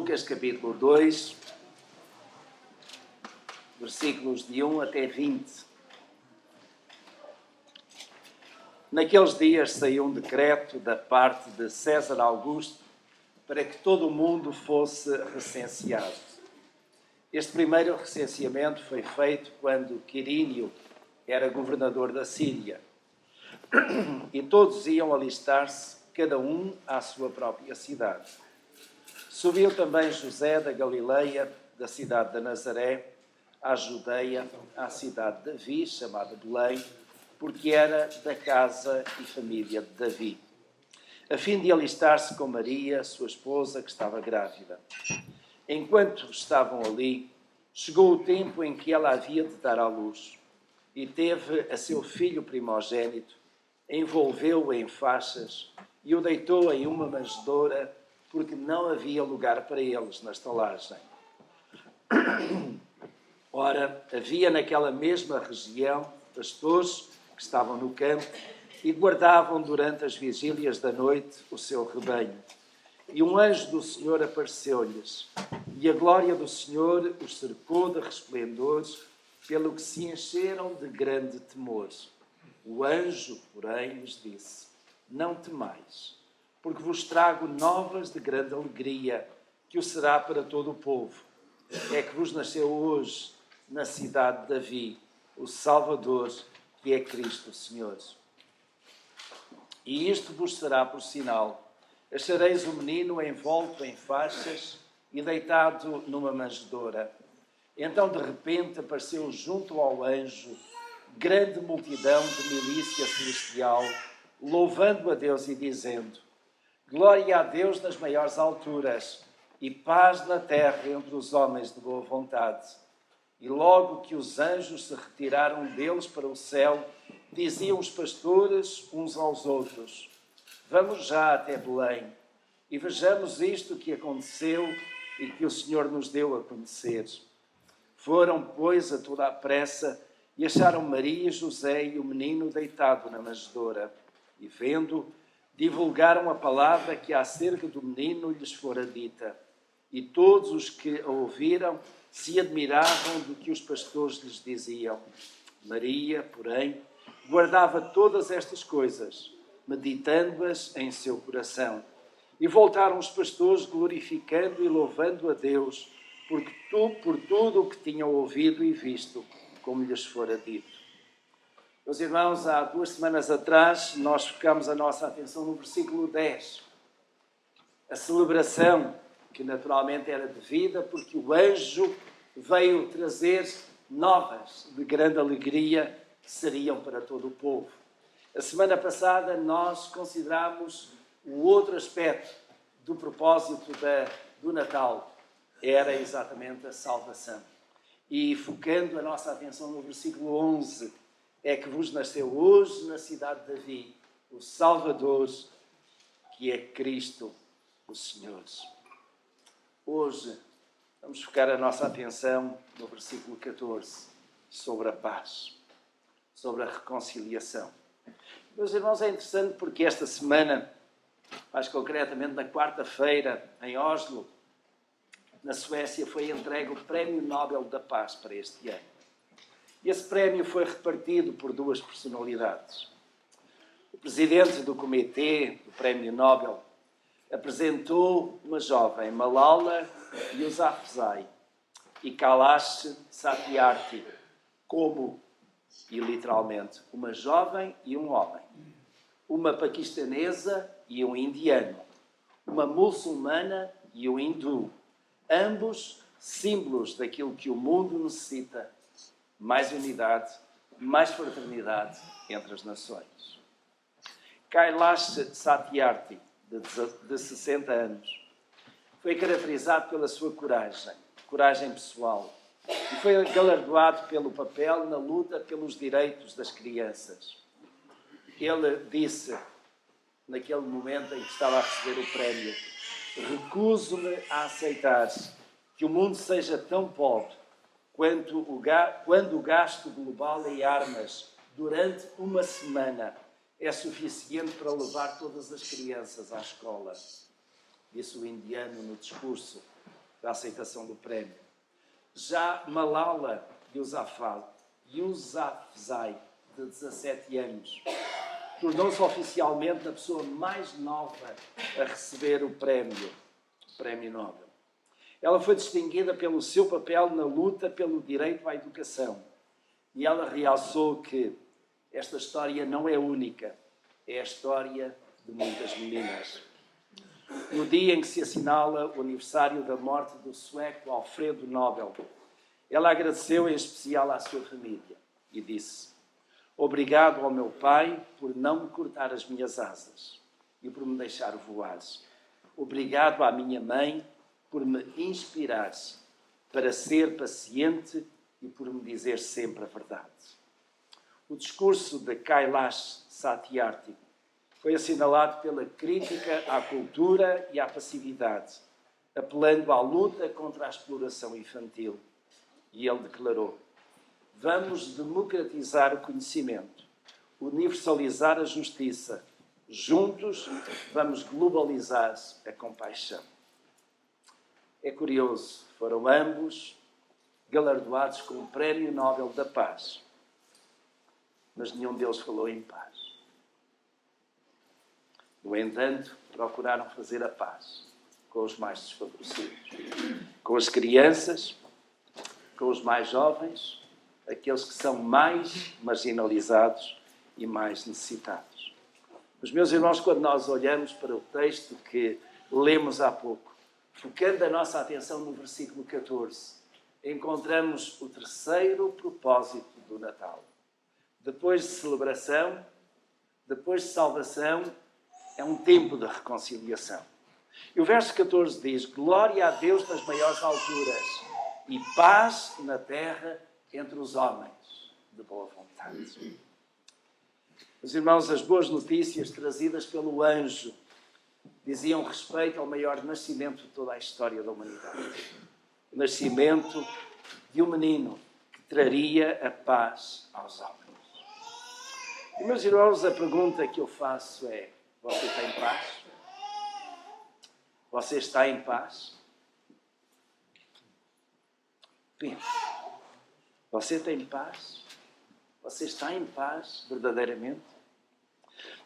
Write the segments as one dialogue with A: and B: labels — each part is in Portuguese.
A: Lucas capítulo 2, versículos de 1 até 20. Naqueles dias saiu um decreto da parte de César Augusto para que todo o mundo fosse recenseado. Este primeiro recenseamento foi feito quando Quirínio era governador da Síria. E todos iam alistar-se, cada um à sua própria cidade. Subiu também José da Galileia, da cidade de Nazaré, à Judeia, à cidade de Davi, chamada Belém, porque era da casa e família de Davi, a fim de alistar-se com Maria, sua esposa, que estava grávida. Enquanto estavam ali, chegou o tempo em que ela havia de dar à luz, e teve a seu filho primogênito, envolveu-o em faixas e o deitou em uma manjedoura, porque não havia lugar para eles na estalagem. Ora, havia naquela mesma região pastores que estavam no campo e guardavam durante as vigílias da noite o seu rebanho. E um anjo do Senhor apareceu-lhes, e a glória do Senhor os cercou de resplendores, pelo que se encheram de grande temor. O anjo, porém, lhes disse: não temais, porque vos trago novas de grande alegria, que o será para todo o povo. É que vos nasceu hoje, na cidade de Davi, o Salvador, que é Cristo o Senhor. E isto vos será por sinal: achareis o menino envolto em faixas e deitado numa manjedoura. Então, de repente, apareceu junto ao anjo grande multidão de milícia celestial, louvando a Deus e dizendo: glória a Deus nas maiores alturas e paz na terra entre os homens de boa vontade. E logo que os anjos se retiraram deles para o céu, diziam os pastores uns aos outros: vamos já até Belém e vejamos isto que aconteceu e que o Senhor nos deu a conhecer. Foram, pois, a toda a pressa e acharam Maria e José e o menino deitado na manjedoura. E vendo, divulgaram a palavra que acerca do menino lhes fora dita. E todos os que a ouviram se admiravam do que os pastores lhes diziam. Maria, porém, guardava todas estas coisas, meditando-as em seu coração. E voltaram os pastores glorificando e louvando a Deus por tudo o que tinham ouvido e visto, como lhes fora dito. Meus irmãos, há 2 semanas atrás, nós focamos a nossa atenção no versículo 10. A celebração, que naturalmente era devida, porque o anjo veio trazer novas de grande alegria que seriam para todo o povo. A semana passada nós considerámos o outro aspecto do propósito do Natal. Era exatamente a salvação. E focando a nossa atenção no versículo 11, é que vos nasceu hoje na cidade de Davi o Salvador, que é Cristo o Senhor. Hoje vamos focar a nossa atenção no versículo 14, sobre a paz, sobre a reconciliação. Meus irmãos, é interessante porque esta semana, mais concretamente na quarta-feira, em Oslo, na Suécia, foi entregue o Prémio Nobel da Paz para este ano. Esse prémio foi repartido por 2 personalidades. O presidente do comitê do Prémio Nobel apresentou uma jovem, Malala Yousafzai, e Kailash Satyarthi, como, e literalmente, uma jovem e um homem, uma paquistanesa e um indiano, uma muçulmana e um hindu, ambos símbolos daquilo que o mundo necessita: mais unidade, mais fraternidade entre as nações. Kailash Satyarthi, de 60 anos, foi caracterizado pela sua coragem pessoal, e foi galardoado pelo papel na luta pelos direitos das crianças. Ele disse, naquele momento em que estava a receber o prémio: recuso-me a aceitar que o mundo seja tão pobre quando o gasto global em armas durante uma semana é suficiente para levar todas as crianças à escola. Disse o indiano no discurso da aceitação do prémio. Já Malala Yousafzai, de 17 anos, tornou-se oficialmente a pessoa mais nova a receber o Prémio Nobel. Ela foi distinguida pelo seu papel na luta pelo direito à educação. E ela realçou que esta história não é única, é a história de muitas meninas. No dia em que se assinala o aniversário da morte do sueco Alfredo Nobel, ela agradeceu em especial à sua família e disse: obrigado ao meu pai por não me cortar as minhas asas e por me deixar voar. Obrigado à minha mãe por me inspirar para ser paciente e por me dizer sempre a verdade. O discurso de Kailash Satyarthi foi assinalado pela crítica à cultura e à passividade, apelando à luta contra a exploração infantil. E ele declarou: vamos democratizar o conhecimento, universalizar a justiça. Juntos, vamos globalizar a compaixão. É curioso, foram ambos galardoados com o Prémio Nobel da Paz, mas nenhum deles falou em paz. No entanto, procuraram fazer a paz com os mais desfavorecidos, com as crianças, com os mais jovens, aqueles que são mais marginalizados e mais necessitados. Mas, meus irmãos, quando nós olhamos para o texto que lemos há pouco, focando a nossa atenção no versículo 14, encontramos o terceiro propósito do Natal. Depois de celebração, depois de salvação, é um tempo de reconciliação. E o verso 14 diz: glória a Deus nas maiores alturas e paz na terra entre os homens de boa vontade. Meus irmãos, as boas notícias trazidas pelo anjo diziam respeito ao maior nascimento de toda a história da humanidade. O nascimento de um menino que traria a paz aos homens. E, meus irmãos, a pergunta que eu faço é: você está em paz? Você está em paz? Pense. Você tem paz? Você está em paz verdadeiramente?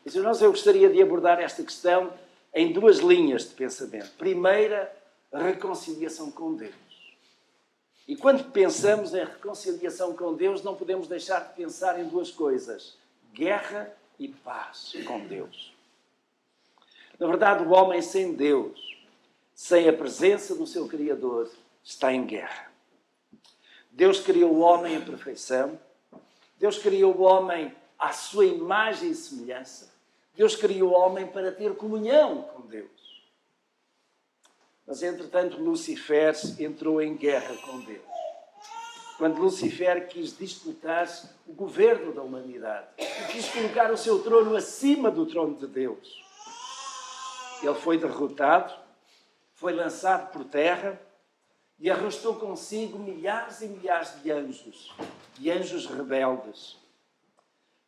A: Meus irmãos, eu gostaria de abordar esta questão em duas linhas de pensamento. Primeira, a reconciliação com Deus. E quando pensamos em reconciliação com Deus, não podemos deixar de pensar em duas coisas: guerra e paz com Deus. Na verdade, o homem sem Deus, sem a presença do seu Criador, está em guerra. Deus criou o homem em perfeição. Deus criou o homem à sua imagem e semelhança. Deus criou o homem para ter comunhão com Deus. Mas, entretanto, Lucifer entrou em guerra com Deus. Quando Lucifer quis disputar o governo da humanidade, e quis colocar o seu trono acima do trono de Deus, ele foi derrotado, foi lançado por terra e arrastou consigo milhares e milhares de anjos rebeldes.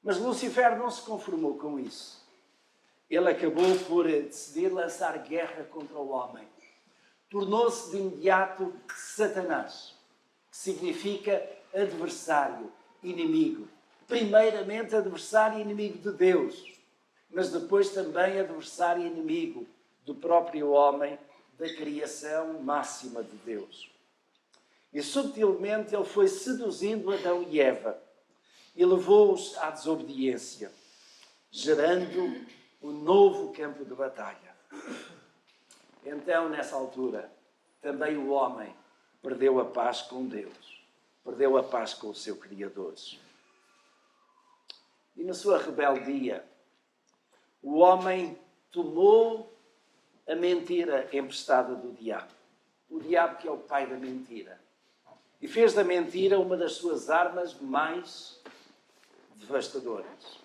A: Mas Lucifer não se conformou com isso. Ele acabou por decidir lançar guerra contra o homem. Tornou-se de imediato Satanás, que significa adversário, inimigo. Primeiramente adversário e inimigo de Deus, mas depois também adversário e inimigo do próprio homem, da criação máxima de Deus. E subtilmente ele foi seduzindo Adão e Eva e levou-os à desobediência, gerando um novo campo de batalha. Então, nessa altura, também o homem perdeu a paz com Deus, perdeu a paz com o seu Criador. E na sua rebeldia, o homem tomou a mentira emprestada do diabo. O diabo, que é o pai da mentira. E fez da mentira uma das suas armas mais devastadoras.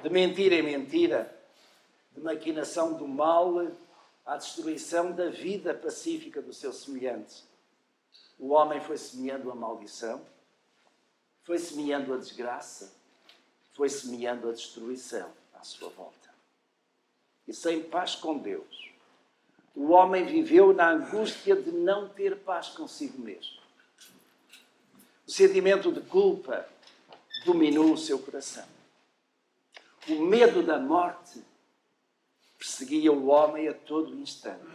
A: De mentira em mentira, de maquinação do mal à destruição da vida pacífica do seu semelhante. O homem foi semeando a maldição, foi semeando a desgraça, foi semeando a destruição à sua volta. E sem paz com Deus, o homem viveu na angústia de não ter paz consigo mesmo. O sentimento de culpa dominou o seu coração. O medo da morte perseguia o homem a todo instante.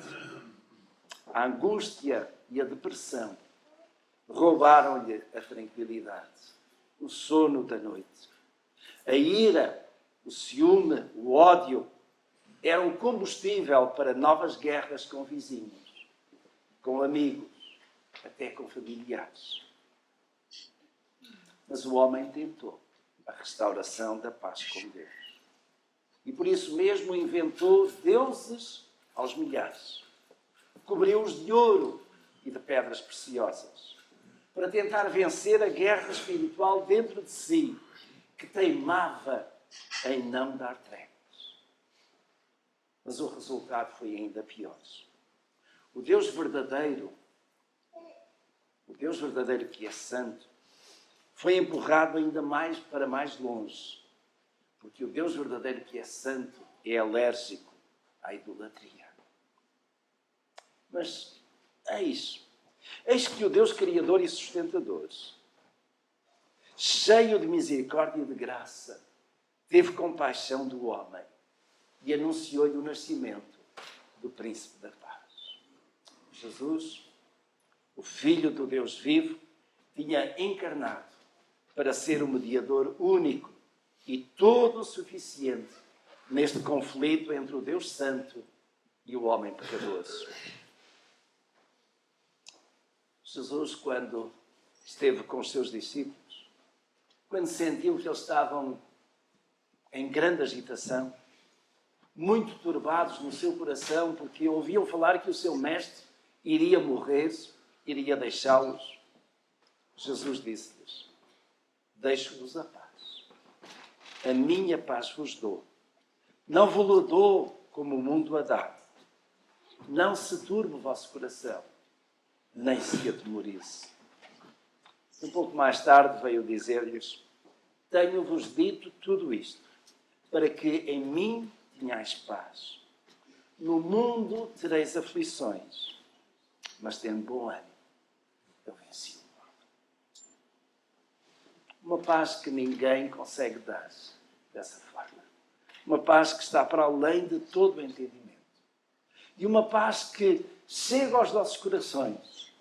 A: A angústia e a depressão roubaram-lhe a tranquilidade, o sono da noite. A ira, o ciúme, o ódio eram o combustível para novas guerras com vizinhos, com amigos, até com familiares. Mas o homem tentou a restauração da paz com Deus. E por isso mesmo inventou deuses aos milhares. Cobriu-os de ouro e de pedras preciosas, para tentar vencer a guerra espiritual dentro de si, que teimava em não dar tréguas. Mas o resultado foi ainda pior. O Deus verdadeiro que é santo, foi empurrado ainda mais para mais longe, porque o Deus verdadeiro que é santo é alérgico à idolatria. Mas eis que o Deus Criador e Sustentador, cheio de misericórdia e de graça, teve compaixão do homem e anunciou-lhe o nascimento do Príncipe da Paz. Jesus, o Filho do Deus vivo, tinha encarnado para ser o mediador único e todo suficiente neste conflito entre o Deus Santo e o homem pecador. Jesus, quando esteve com os seus discípulos, quando sentiu que eles estavam em grande agitação, muito turbados no seu coração, porque ouviam falar que o seu mestre iria morrer, iria deixá-los, Jesus disse-lhes: deixo-vos a paz. A minha paz vos dou. Não vos dou como o mundo a dá. Não se turbe o vosso coração, nem se atemorize. Um pouco mais tarde veio dizer-lhes: tenho-vos dito tudo isto, para que em mim tenhais paz. No mundo tereis aflições, mas tendo bom ânimo, eu venci o mundo. Uma paz que ninguém consegue dar dessa forma. Uma paz que está para além de todo o entendimento. E uma paz que chega aos nossos corações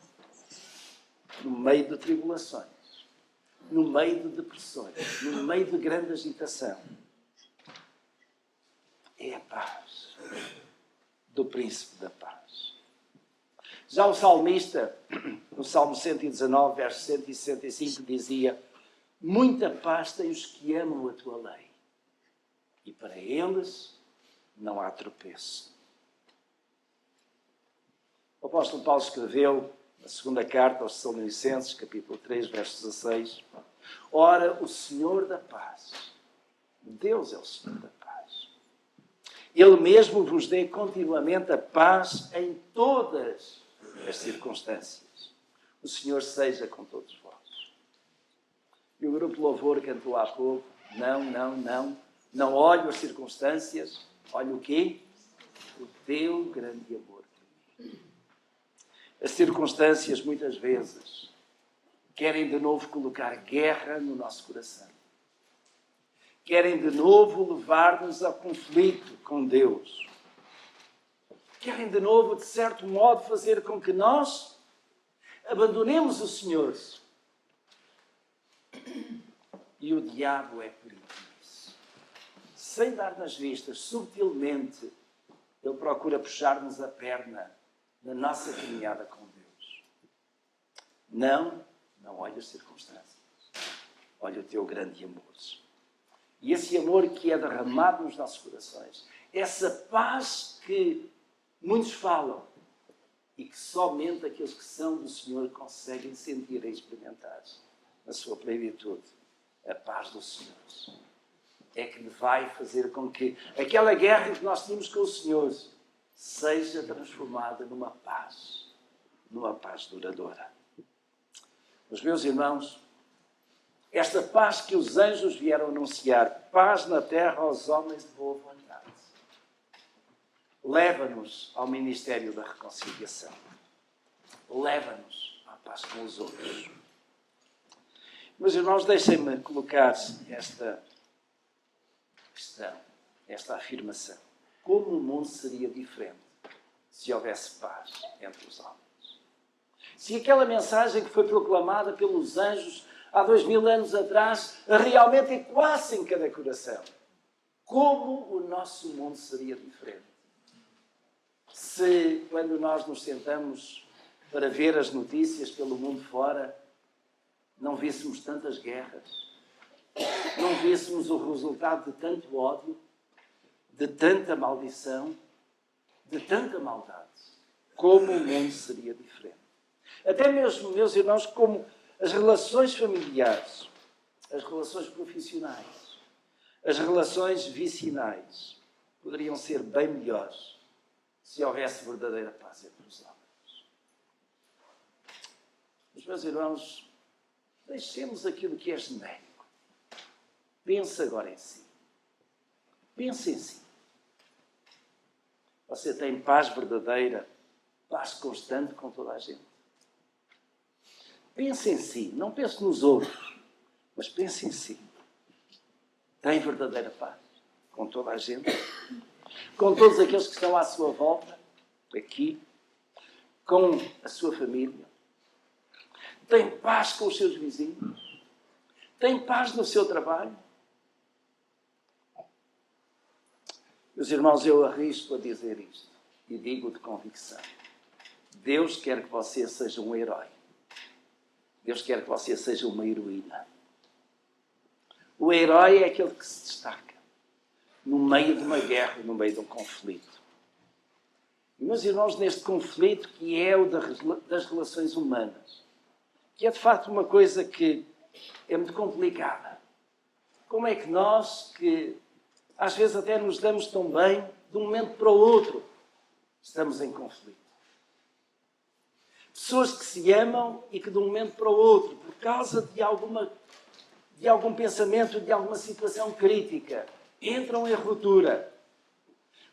A: no meio de tribulações, no meio de depressões, no meio de grande agitação. É a paz do Príncipe da Paz. Já o salmista, no Salmo 119, verso 165, dizia: muita paz têm os que amam a tua lei, e para eles não há tropeço. O apóstolo Paulo escreveu na segunda carta aos Tessalonicenses, capítulo 3, verso 16: ora, o Senhor da paz, Deus é o Senhor da paz. Ele mesmo vos dê continuamente a paz em todas as circunstâncias. O Senhor seja com todos vós. E o grupo Louvor cantou há pouco: não olho as circunstâncias, olho o quê? O teu grande amor. As circunstâncias, muitas vezes, querem de novo colocar guerra no nosso coração. Querem de novo levar-nos ao conflito com Deus. Querem de novo, de certo modo, fazer com que nós abandonemos o Senhor. E o diabo é por isso. Sem dar nas vistas, subtilmente, ele procura puxar-nos a perna na nossa caminhada com Deus. Não olhe as circunstâncias. Olha o teu grande amor. E esse amor que é derramado nos nossos corações, essa paz que muitos falam e que somente aqueles que são do Senhor conseguem sentir e experimentar na sua plenitude, a paz do Senhor, é que vai fazer com que aquela guerra que nós tínhamos com o Senhor seja transformada numa paz duradoura. Os meus irmãos, esta paz que os anjos vieram anunciar, paz na terra aos homens de boa vontade. leva-nos ao ministério da reconciliação. Leva-nos à paz com os outros. Meus irmãos, deixem-me colocar esta questão, esta afirmação. Como o mundo seria diferente se houvesse paz entre os homens? Se aquela mensagem que foi proclamada pelos anjos há 2000 anos atrás realmente ecoasse em cada coração, como o nosso mundo seria diferente? Se, quando nós nos sentamos para ver as notícias pelo mundo fora, não víssemos tantas guerras, não víssemos o resultado de tanto ódio, de tanta maldição, de tanta maldade, como o mundo seria diferente? Até mesmo, meus irmãos, como as relações familiares, as relações profissionais, as relações vicinais poderiam ser bem melhores se houvesse verdadeira paz entre os homens. Mas, meus irmãos, deixemos aquilo que é genérico. Pense agora em si. Pense em si. Você tem paz verdadeira, paz constante com toda a gente? Pense em si, não pense nos outros, mas pense em si. Tem verdadeira paz com toda a gente? Com todos aqueles que estão à sua volta, aqui, com a sua família? Tem paz com os seus vizinhos? Tem paz no seu trabalho? Meus irmãos, eu arrisco a dizer isto e digo de convicção. Deus quer que você seja um herói. Deus quer que você seja uma heroína. O herói é aquele que se destaca no meio de uma guerra, no meio de um conflito. E, meus irmãos, neste conflito que é o das relações humanas, que é de facto uma coisa que é muito complicada. Como é que nós, que às vezes até nos damos tão bem, de um momento para o outro, estamos em conflito? Pessoas que se amam e que de um momento para o outro, por causa de algum pensamento, de alguma situação crítica, entram em ruptura.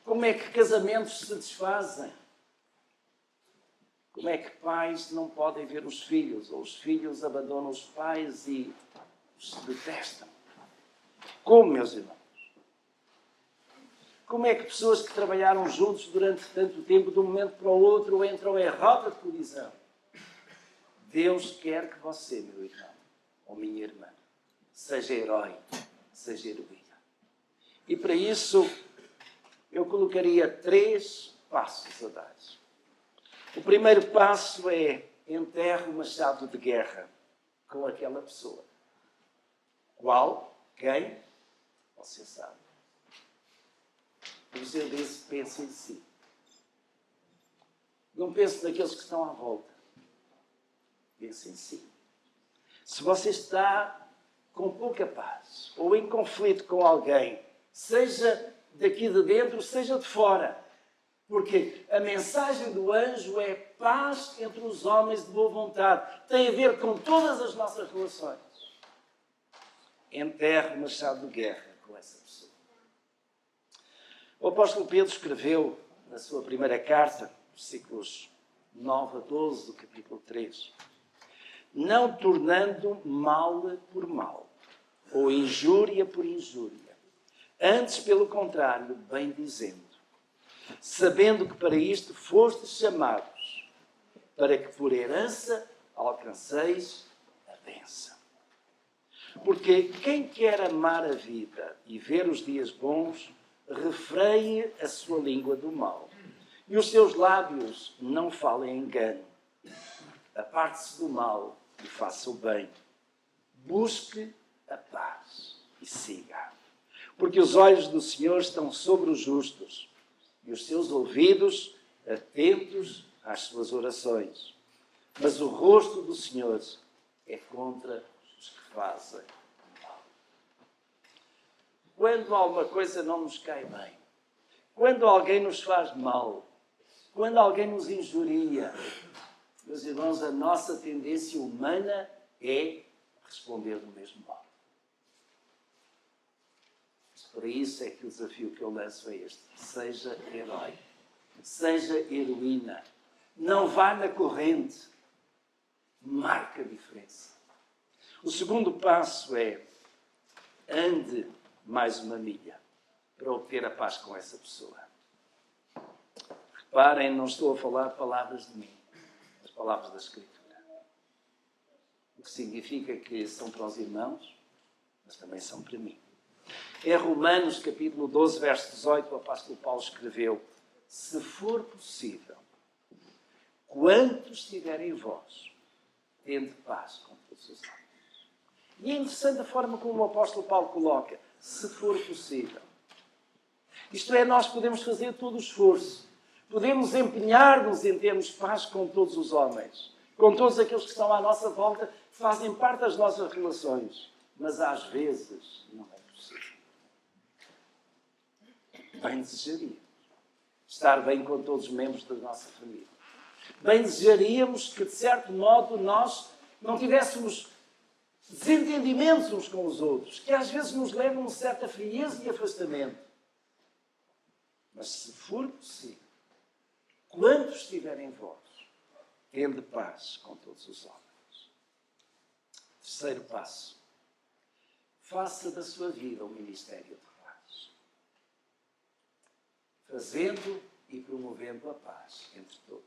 A: Como é que casamentos se desfazem? Como é que pais não podem ver os filhos, ou os filhos abandonam os pais e os detestam? Como, meus irmãos? Como é que pessoas que trabalharam juntos durante tanto tempo, de um momento para o outro, entram em rota de colisão? Deus quer que você, meu irmão, ou minha irmã, seja herói, seja heroína. E para isso, eu colocaria 3 passos a dar. O primeiro passo é: enterre o machado de guerra com aquela pessoa. Qual? Quem? Você sabe. Por isso eu disse, pense em si. Não pense naqueles que estão à volta. Pense em si. Se você está com pouca paz ou em conflito com alguém, seja daqui de dentro, seja de fora, porque a mensagem do anjo é paz entre os homens de boa vontade. Tem a ver com todas as nossas relações. Enterre o machado de guerra com essa pessoa. O apóstolo Pedro escreveu na sua primeira carta, versículos 9 a 12 do capítulo 3, não tornando mal por mal, ou injúria por injúria, antes, pelo contrário, bem dizendo, sabendo que para isto fostes chamados, para que por herança alcanceis a bênção. Porque quem quer amar a vida e ver os dias bons, refreie a sua língua do mal, e os seus lábios não falem engano. Aparte-se do mal e faça o bem. Busque a paz e siga. Porque os olhos do Senhor estão sobre os justos, e os seus ouvidos atentos às suas orações. Mas o rosto do Senhor é contra os que fazem mal. Quando alguma coisa não nos cai bem, quando alguém nos faz mal, quando alguém nos injuria, meus irmãos, a nossa tendência humana é responder do mesmo modo. Por isso é que o desafio que eu lanço é este: seja herói, Seja heroína. Não vá na corrente. Marca a diferença. O segundo passo é: ande mais uma milha para obter a paz com essa pessoa. Reparem, não estou a falar palavras de mim, as palavras da Escritura. O que significa que são para os irmãos, mas também são para mim. Em Romanos, capítulo 12, verso 18, o apóstolo Paulo escreveu: se for possível, quantos estiverem em vós, tende paz com todos os homens. E é interessante a forma como o apóstolo Paulo coloca: se for possível. Isto é, nós podemos fazer todo o esforço. Podemos empenhar-nos em termos paz com todos os homens, com todos aqueles que estão à nossa volta, que fazem parte das nossas relações. Mas às vezes não é possível. Bem desejaríamos estar bem com todos os membros da nossa família. Bem desejaríamos que, de certo modo, nós não tivéssemos desentendimentos uns com os outros, que às vezes nos levam a uma certa frieza e afastamento. Mas se for possível, quantos estiverem em vós, tende paz com todos os homens. Terceiro passo: faça da sua vida um ministério de paz. Fazendo e promovendo a paz entre todos.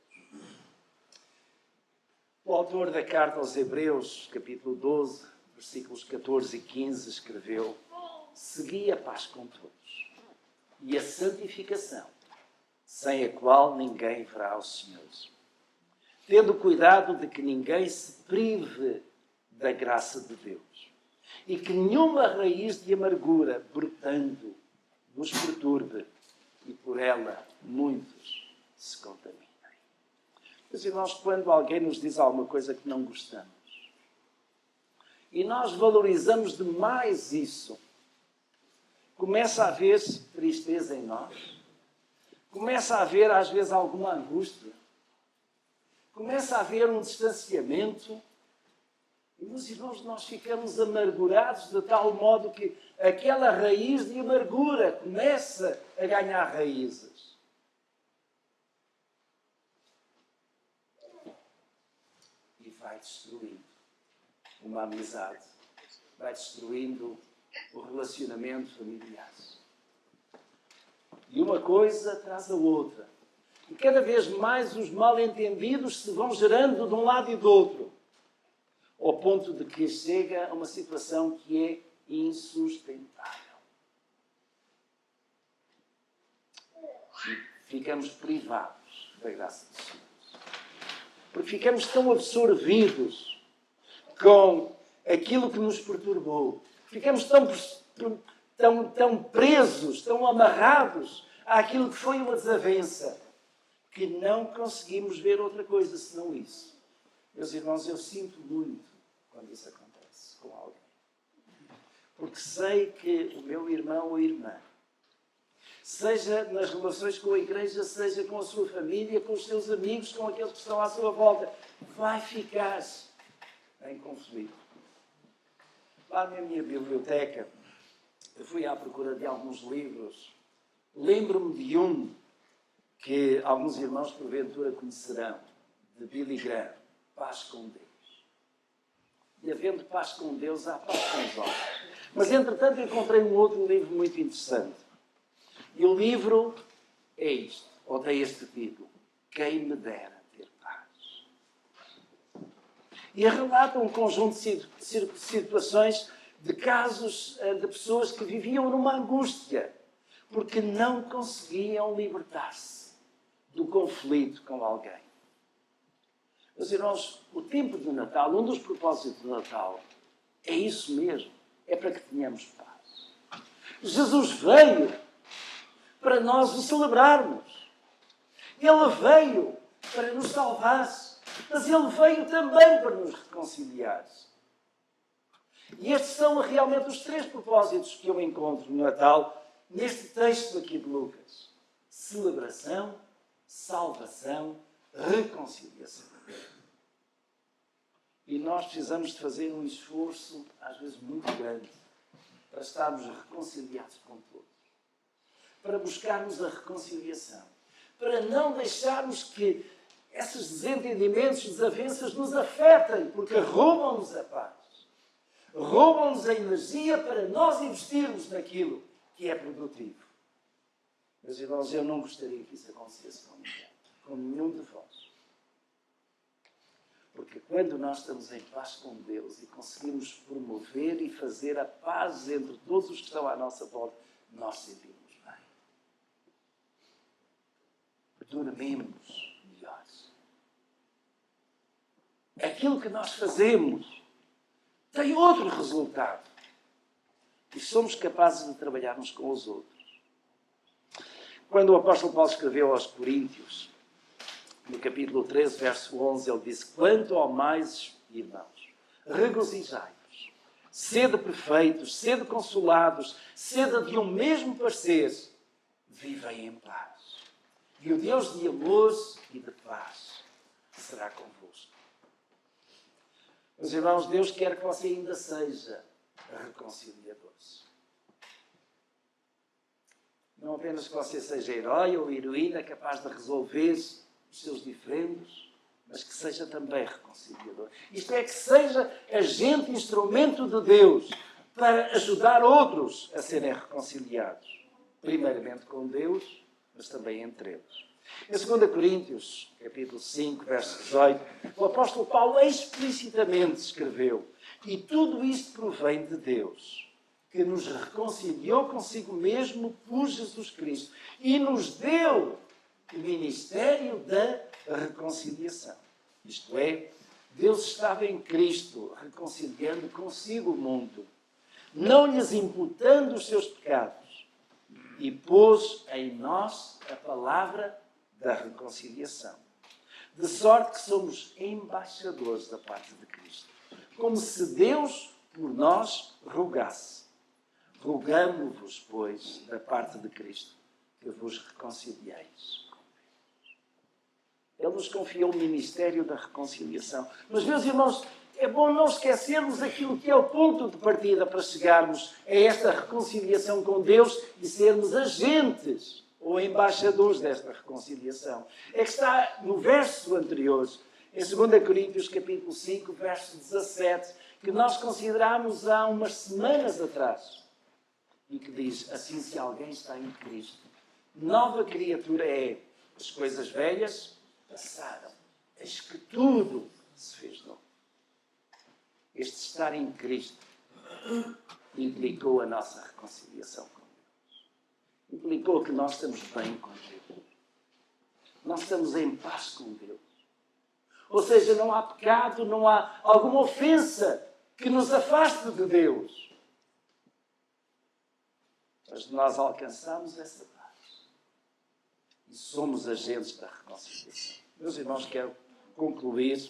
A: O autor da carta aos Hebreus, capítulo 12, versículos 14 e 15, escreveu: segui a paz com todos e a santificação, sem a qual ninguém verá o Senhor. Tendo cuidado de que ninguém se prive da graça de Deus e que nenhuma raiz de amargura, brotando, vos perturbe e por ela muitos se contaminem. Mas irmãos, quando alguém nos diz alguma coisa que não gostamos e nós valorizamos demais isso, começa a haver tristeza em nós, começa a haver às vezes alguma angústia, começa a haver um distanciamento. E, meus irmãos, nós ficamos amargurados de tal modo que aquela raiz de amargura começa a ganhar raízes. E vai destruindo uma amizade, vai destruindo o relacionamento familiar. E uma coisa traz a outra. E cada vez mais os mal-entendidos se vão gerando de um lado e do outro, ao ponto de que chega a uma situação que é insustentável. E ficamos privados da graça de Deus. Porque ficamos tão absorvidos com aquilo que nos perturbou. Ficamos tão presos, tão amarrados àquilo que foi uma desavença, que não conseguimos ver outra coisa senão isso. Meus irmãos, eu sinto muito quando isso acontece com alguém. Porque sei que o meu irmão ou irmã, seja nas relações com a igreja, seja com a sua família, com os seus amigos, com aqueles que estão à sua volta, vai ficar em conflito. Lá na minha biblioteca, eu fui à procura de alguns livros. Lembro-me de um que alguns irmãos porventura conhecerão, de Billy Graham, Paz com Deus. E havendo paz com Deus, há paz com os homens. Mas, entretanto, encontrei um outro livro muito interessante. E o livro é isto, ou tem este título: Quem me dera ter paz. E relata um conjunto de situações, de casos de pessoas que viviam numa angústia, porque não conseguiam libertar-se do conflito com alguém. Meus irmãos, o tempo do Natal, um dos propósitos do Natal, é isso mesmo, é para que tenhamos paz. Jesus veio para nós o celebrarmos. Ele veio para nos salvar, mas Ele veio também para nos reconciliar. E estes são realmente os três propósitos que eu encontro no Natal, neste texto aqui de Lucas: celebração, salvação, reconciliação. E nós precisamos de fazer um esforço, às vezes muito grande, para estarmos reconciliados com todos. Para buscarmos a reconciliação. para não deixarmos que esses desentendimentos, desavenças nos afetem, porque roubam-nos a paz. Roubam-nos a energia para nós investirmos naquilo que é produtivo. Meus irmãos, eu não gostaria que isso acontecesse com ninguém, com nenhum de vós. Porque quando nós estamos em paz com Deus e conseguimos promover e fazer a paz entre todos os que estão à nossa volta, nós sentimos bem. Dormimos melhores. Aquilo que nós fazemos tem outro resultado. E somos capazes de trabalhar uns com os outros. Quando o apóstolo Paulo escreveu aos Coríntios, no capítulo 13, verso 11, ele disse: quanto ao mais, irmãos, regozijai-vos, sede perfeitos, sede consolados, sede de um mesmo parecer, vivem em paz. E o Deus de amor e de paz será convosco. Meus irmãos, Deus quer que você ainda seja reconciliador. Não apenas que você seja herói ou heroína capaz de resolver os seus diferendos, mas que seja também reconciliador. Isto é, que seja agente, instrumento de Deus para ajudar outros a serem reconciliados. Primeiramente com Deus, mas também entre eles. Em 2 Coríntios, capítulo 5, verso 18, o apóstolo Paulo explicitamente escreveu: e tudo isto provém de Deus, que nos reconciliou consigo mesmo por Jesus Cristo e nos deu o ministério da reconciliação. Isto é, Deus estava em Cristo reconciliando consigo o mundo, não lhes imputando os seus pecados, e pôs em nós a palavra da reconciliação. De sorte que somos embaixadores da parte de Cristo, como se Deus por nós rogasse. Rogamo-vos, pois, da parte de Cristo, que vos reconcilieis com Deus. Ele nos confiou o ministério da reconciliação. Mas, meus irmãos, é bom não esquecermos aquilo que é o ponto de partida para chegarmos a esta reconciliação com Deus e sermos agentes ou embaixadores desta reconciliação. É que está no verso anterior, em 2 Coríntios, capítulo 5, verso 17, que nós considerámos há umas semanas atrás. E que diz assim: se alguém está em Cristo, nova criatura é. As coisas velhas passaram, eis que tudo se fez novo. Este estar em Cristo implicou a nossa reconciliação com Deus. Implicou que nós estamos bem com Deus. Nós estamos em paz com Deus. Ou seja, não há pecado, não há alguma ofensa que nos afaste de Deus. Mas nós alcançamos essa paz. E somos agentes da reconciliação. Meus irmãos, quero concluir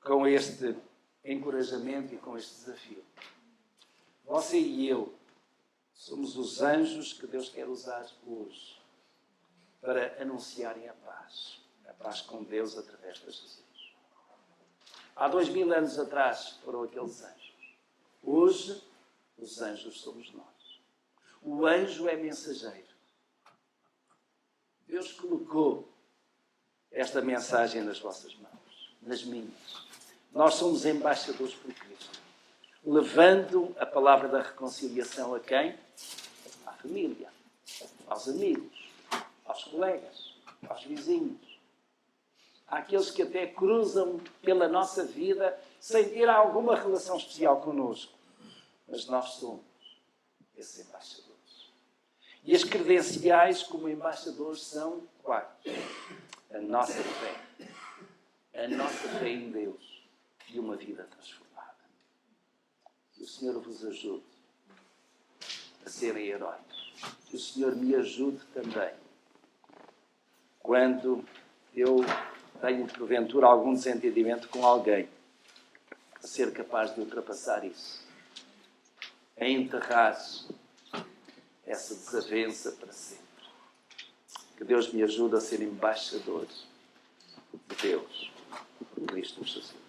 A: com este encorajamento e com este desafio. Você e eu somos os anjos que Deus quer usar hoje para anunciarem a paz com Deus através de Jesus. Há 2000 anos atrás foram aqueles anjos. Hoje, os anjos somos nós. O anjo é mensageiro. Deus colocou esta mensagem nas vossas mãos, nas minhas. Nós somos embaixadores por Cristo, levando a palavra da reconciliação a quem? À família, aos amigos, aos colegas, aos vizinhos. Àqueles que até cruzam pela nossa vida sem ter alguma relação especial connosco. Mas nós somos esses embaixadores. E as credenciais como embaixadores são quais? A nossa fé. A nossa fé em Deus e uma vida transformada. Que o Senhor vos ajude a serem heróis. Que o Senhor me ajude também. Quando eu tenho, porventura, algum desentendimento com alguém, a ser capaz de ultrapassar isso. A enterrar essa desavença para sempre. Que Deus me ajude a ser embaixador de Deus, por Cristo Jesus.